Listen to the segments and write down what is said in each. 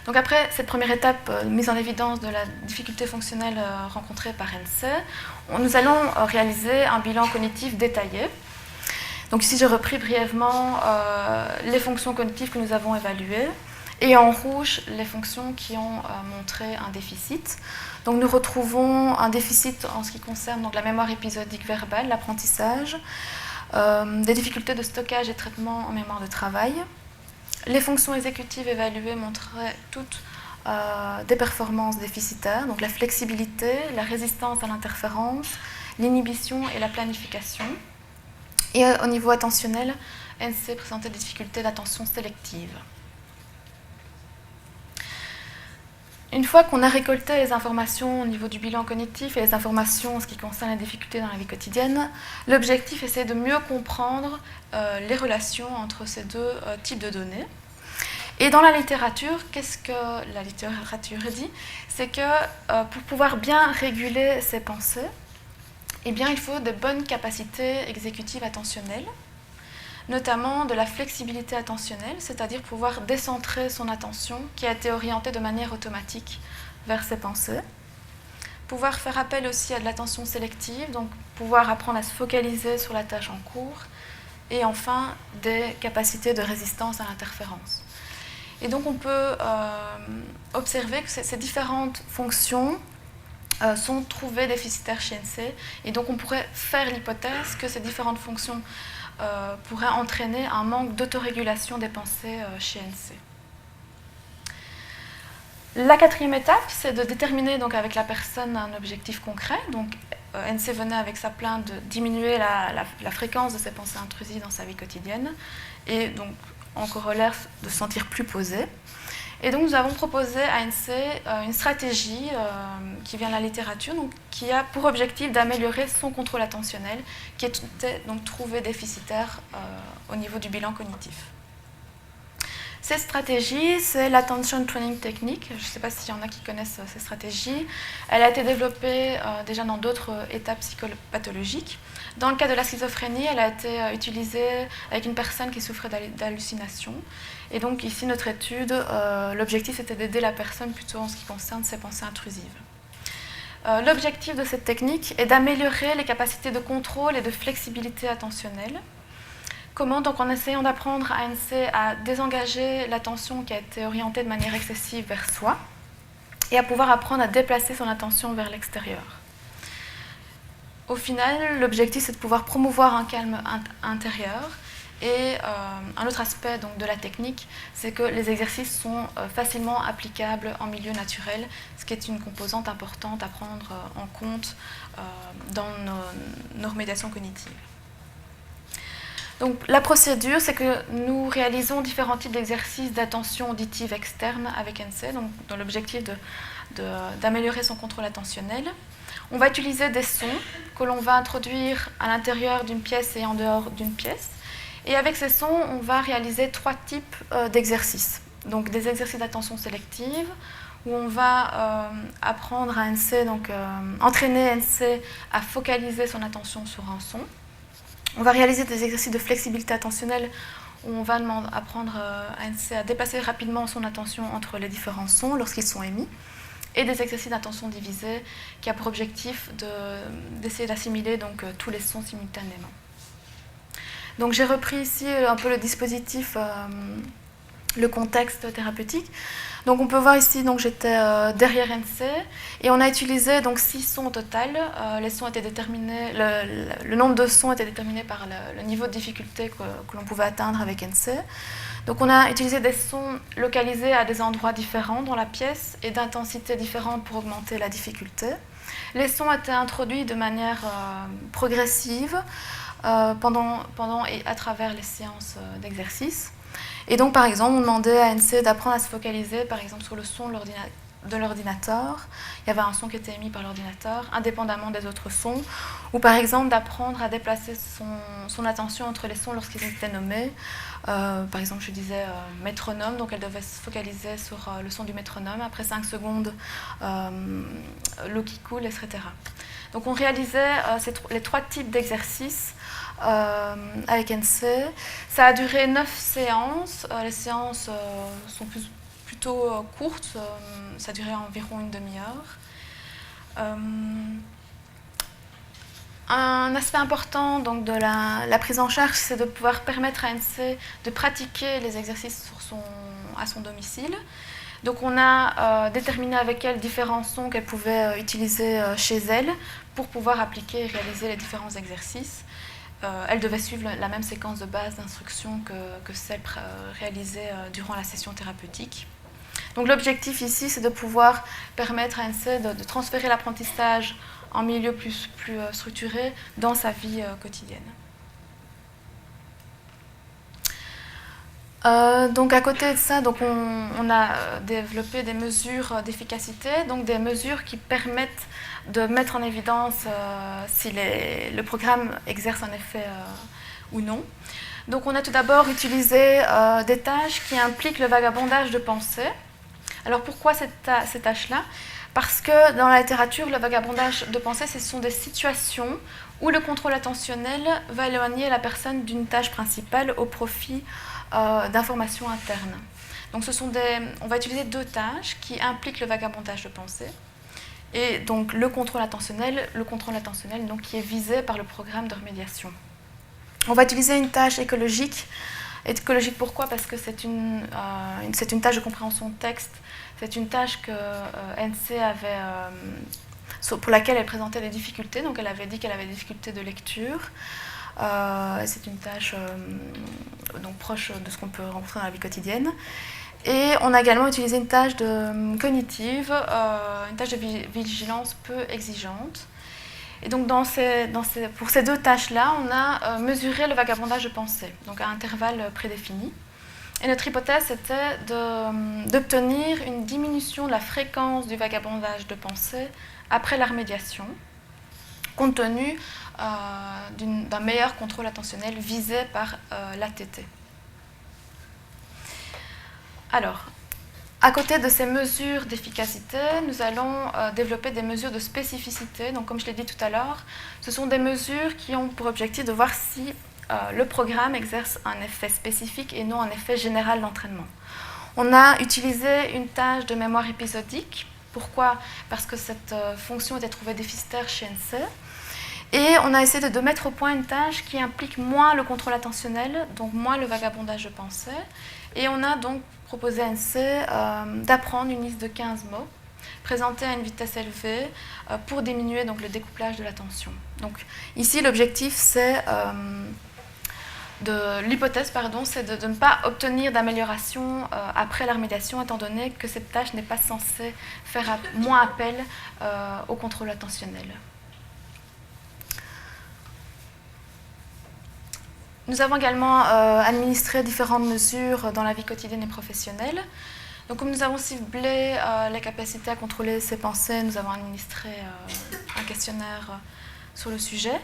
Donc après cette première étape, mise en évidence de la difficulté fonctionnelle rencontrée par NC, nous allons réaliser un bilan cognitif détaillé. Donc ici, j'ai repris brièvement les fonctions cognitives que nous avons évaluées, et en rouge, les fonctions qui ont montré un déficit. Donc nous retrouvons un déficit en ce qui concerne donc, la mémoire épisodique verbale, l'apprentissage, des difficultés de stockage et traitement en mémoire de travail. Les fonctions exécutives évaluées montraient toutes des performances déficitaires, donc la flexibilité, la résistance à l'interférence, l'inhibition et la planification. Et au niveau attentionnel, NC présentait des difficultés d'attention sélective. Une fois qu'on a récolté les informations au niveau du bilan cognitif et les informations en ce qui concerne les difficultés dans la vie quotidienne, l'objectif est de mieux comprendre les relations entre ces deux types de données. Et dans la littérature, qu'est-ce que la littérature dit? C'est que pour pouvoir bien réguler ses pensées, eh bien, il faut de bonnes capacités exécutives attentionnelles, notamment de la flexibilité attentionnelle, c'est-à-dire pouvoir décentrer son attention qui a été orientée de manière automatique vers ses pensées. Pouvoir faire appel aussi à de l'attention sélective, donc pouvoir apprendre à se focaliser sur la tâche en cours. Et enfin, des capacités de résistance à l'interférence. Et donc on peut observer que ces différentes fonctions sont trouvées déficitaires chez NC. Et donc on pourrait faire l'hypothèse que ces différentes fonctions pourrait entraîner un manque d'autorégulation des pensées chez NC. La quatrième étape, c'est de déterminer donc, avec la personne un objectif concret. Donc, NC venait avec sa plainte de diminuer la fréquence de ses pensées intrusives dans sa vie quotidienne et donc, en corollaire, de se sentir plus posé. Et donc, nous avons proposé à NC une stratégie qui vient de la littérature, donc, qui a pour objectif d'améliorer son contrôle attentionnel, qui était donc trouvé déficitaire au niveau du bilan cognitif. Cette stratégie, c'est l'Attention Training Technique. Je ne sais pas s'il y en a qui connaissent cette stratégie. Elle a été développée déjà dans d'autres états psychopathologiques. Dans le cas de la schizophrénie, elle a été utilisée avec une personne qui souffrait d'hallucinations. Et donc ici, notre étude, l'objectif c'était d'aider la personne plutôt en ce qui concerne ses pensées intrusives. L'objectif de cette technique est d'améliorer les capacités de contrôle et de flexibilité attentionnelle. Comment? Donc en essayant d'apprendre à NC à désengager l'attention qui a été orientée de manière excessive vers soi et à pouvoir apprendre à déplacer son attention vers l'extérieur. Au final, l'objectif c'est de pouvoir promouvoir un calme intérieur. Et un autre aspect donc, de la technique, c'est que les exercices sont facilement applicables en milieu naturel, ce qui est une composante importante à prendre en compte dans nos remédiations cognitives. Donc, la procédure, c'est que nous réalisons différents types d'exercices d'attention auditive externe avec NC, donc, dans l'objectif d'améliorer son contrôle attentionnel. On va utiliser des sons que l'on va introduire à l'intérieur d'une pièce et en dehors d'une pièce. Et avec ces sons, on va réaliser 3 types d'exercices. Donc des exercices d'attention sélective, où on va apprendre à NC, donc entraîner NC à focaliser son attention sur un son. On va réaliser des exercices de flexibilité attentionnelle, où on va apprendre à NC à déplacer rapidement son attention entre les différents sons lorsqu'ils sont émis. Et des exercices d'attention divisée, qui a pour objectif d'essayer d'assimiler donc, tous les sons simultanément. Donc j'ai repris ici un peu le dispositif, le contexte thérapeutique. Donc on peut voir ici, donc j'étais derrière NC et on a utilisé donc 6 sons au total. Les sons étaient déterminés, le nombre de sons était déterminé par le niveau de difficulté que l'on pouvait atteindre avec NC. Donc on a utilisé des sons localisés à des endroits différents dans la pièce et d'intensité différente pour augmenter la difficulté. Les sons étaient introduits de manière progressive pendant et à travers les séances d'exercice. Et donc, par exemple, on demandait à NC d'apprendre à se focaliser, par exemple, sur le son de l'ordinateur. Il y avait un son qui était émis par l'ordinateur, indépendamment des autres sons. Ou, par exemple, d'apprendre à déplacer son attention entre les sons lorsqu'ils étaient nommés. Par exemple, je disais métronome, donc elle devait se focaliser sur le son du métronome. Après 5 secondes, l'eau qui coule, etc. Donc, on réalisait les 3 types d'exercices avec NC. Ça a duré 9 séances. Les séances sont plutôt courte, ça durait environ une demi-heure. Un aspect important donc, de la prise en charge, c'est de pouvoir permettre à NC de pratiquer les exercices à son domicile. Donc on a déterminé avec elle différents sons qu'elle pouvait utiliser chez elle pour pouvoir appliquer et réaliser les différents exercices. Elle devait suivre la même séquence de base d'instruction que celle réalisée durant la session thérapeutique. Donc l'objectif ici, c'est de pouvoir permettre à NC de transférer l'apprentissage en milieu plus structuré dans sa vie quotidienne. Donc à côté de ça, donc on a développé des mesures d'efficacité, donc des mesures qui permettent de mettre en évidence si le programme exerce un effet ou non. Donc on a tout d'abord utilisé des tâches qui impliquent le vagabondage de pensée. Alors pourquoi ces tâches-là ? Parce que dans la littérature, le vagabondage de pensée, ce sont des situations où le contrôle attentionnel va éloigner la personne d'une tâche principale au profit d'informations internes. Donc on va utiliser deux tâches qui impliquent le vagabondage de pensée. Et donc le contrôle attentionnel donc, qui est visé par le programme de remédiation. On va utiliser une tâche écologique. Écologique pourquoi ? Parce que c'est une tâche de compréhension de texte. C'est une tâche que NC avait, pour laquelle elle présentait des difficultés. Donc elle avait dit qu'elle avait des difficultés de lecture. C'est une tâche donc proche de ce qu'on peut rencontrer dans la vie quotidienne. Et on a également utilisé une tâche cognitive, une tâche de vigilance peu exigeante. Et donc pour ces deux tâches-là, on a mesuré le vagabondage de pensée, donc à intervalles prédéfinis. Et notre hypothèse était d'obtenir une diminution de la fréquence du vagabondage de pensée après la remédiation, compte tenu d'un meilleur contrôle attentionnel visé par l'ATT. Alors, à côté de ces mesures d'efficacité, nous allons développer des mesures de spécificité. Donc, comme je l'ai dit tout à l'heure, ce sont des mesures qui ont pour objectif de voir si le programme exerce un effet spécifique et non un effet général d'entraînement. On a utilisé une tâche de mémoire épisodique. Pourquoi ? Parce que cette fonction était trouvée déficitaire chez NC. Et on a essayé de mettre au point une tâche qui implique moins le contrôle attentionnel, donc moins le vagabondage de pensée. Et on a donc proposé à NC d'apprendre une liste de 15 mots présentée à une vitesse élevée pour diminuer donc, le découplage de l'attention. Donc ici, l'objectif, c'est l'hypothèse, c'est de ne pas obtenir d'amélioration après la remédiation, étant donné que cette tâche n'est pas censée faire moins appel au contrôle attentionnel. Nous avons également administré différentes mesures dans la vie quotidienne et professionnelle. Donc, comme nous avons ciblé les capacités à contrôler ses pensées, nous avons administré un questionnaire sur le sujet.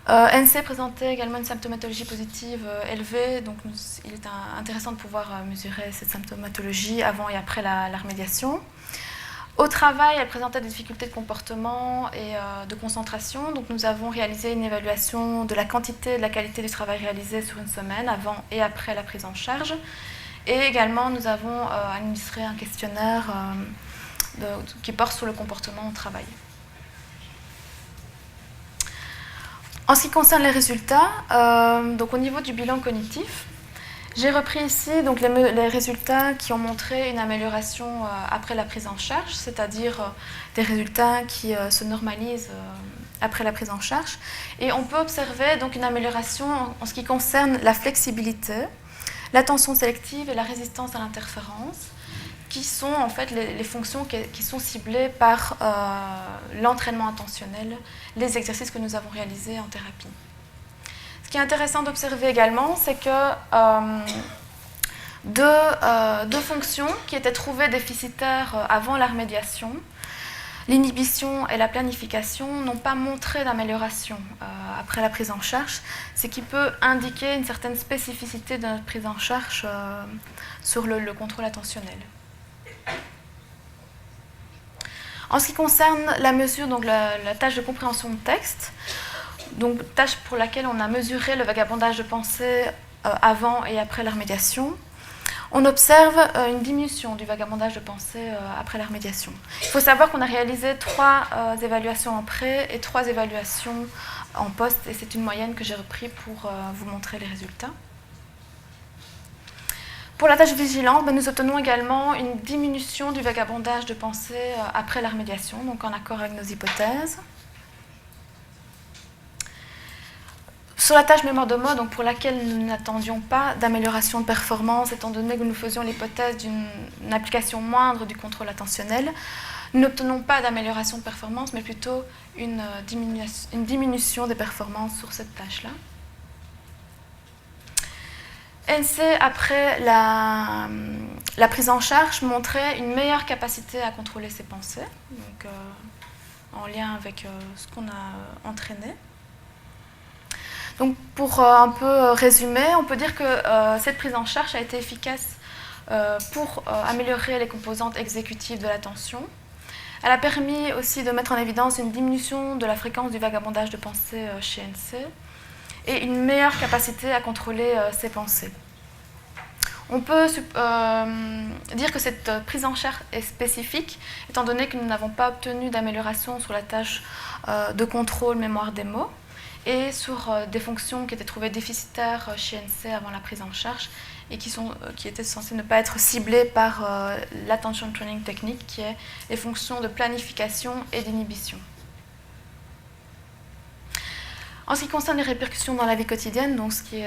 NC présentait également une symptomatologie positive élevée, donc il est intéressant de pouvoir mesurer cette symptomatologie avant et après la remédiation. Au travail, elle présentait des difficultés de comportement et de concentration. Donc nous avons réalisé une évaluation de la quantité et de la qualité du travail réalisé sur une semaine, avant et après la prise en charge. Et également, nous avons administré un questionnaire qui porte sur le comportement au travail. En ce qui concerne les résultats, donc au niveau du bilan cognitif, j'ai repris ici donc, les résultats qui ont montré une amélioration après la prise en charge, c'est-à-dire des résultats qui se normalisent après la prise en charge. Et on peut observer donc, une amélioration en ce qui concerne la flexibilité, l'attention sélective et la résistance à l'interférence, qui sont en fait les fonctions qui sont ciblées par l'entraînement intentionnel, les exercices que nous avons réalisés en thérapie. Ce qui est intéressant d'observer également, c'est que deux fonctions qui étaient trouvées déficitaires avant la remédiation, l'inhibition et la planification, n'ont pas montré d'amélioration après la prise en charge, ce qui peut indiquer une certaine spécificité de notre prise en charge sur le contrôle attentionnel. En ce qui concerne la mesure, donc la tâche de compréhension de texte, donc tâche pour laquelle on a mesuré le vagabondage de pensée avant et après la remédiation, on observe une diminution du vagabondage de pensée après la remédiation. Il faut savoir qu'on a réalisé 3 évaluations en pré et 3 évaluations en post, et c'est une moyenne que j'ai repris pour vous montrer les résultats. Pour la tâche vigilante, nous obtenons également une diminution du vagabondage de pensée après la remédiation, donc en accord avec nos hypothèses. Sur la tâche mémoire de mot, donc pour laquelle nous n'attendions pas d'amélioration de performance, étant donné que nous faisions l'hypothèse d'une application moindre du contrôle attentionnel, nous n'obtenons pas d'amélioration de performance, mais plutôt une diminution des performances sur cette tâche-là. NC, après la prise en charge, montrait une meilleure capacité à contrôler ses pensées, donc, en lien avec ce qu'on a entraîné. Donc, pour un peu résumer, on peut dire que cette prise en charge a été efficace pour améliorer les composantes exécutives de l'attention. Elle a permis aussi de mettre en évidence une diminution de la fréquence du vagabondage de pensée chez NC et une meilleure capacité à contrôler ses pensées. On peut dire que cette prise en charge est spécifique, étant donné que nous n'avons pas obtenu d'amélioration sur la tâche de contrôle mémoire des mots et sur des fonctions qui étaient trouvées déficitaires chez NC avant la prise en charge et qui étaient censées ne pas être ciblées par l'attention training technique, qui est les fonctions de planification et d'inhibition. En ce qui concerne les répercussions dans la vie quotidienne, donc ce qui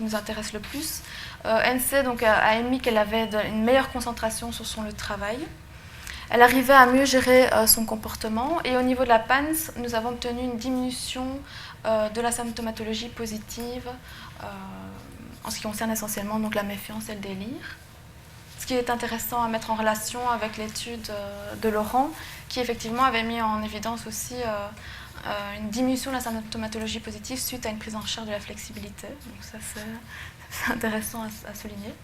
nous intéresse le plus, NC donc, a émis qu'elle avait une meilleure concentration sur son lieu de travail. Elle arrivait à mieux gérer son comportement, et au niveau de la PANSS, nous avons obtenu une diminution de la symptomatologie positive en ce qui concerne essentiellement donc, la méfiance et le délire. Ce qui est intéressant à mettre en relation avec l'étude de Laurent, qui effectivement avait mis en évidence aussi une diminution de la symptomatologie positive suite à une prise en charge de la flexibilité. Donc ça, c'est intéressant à souligner.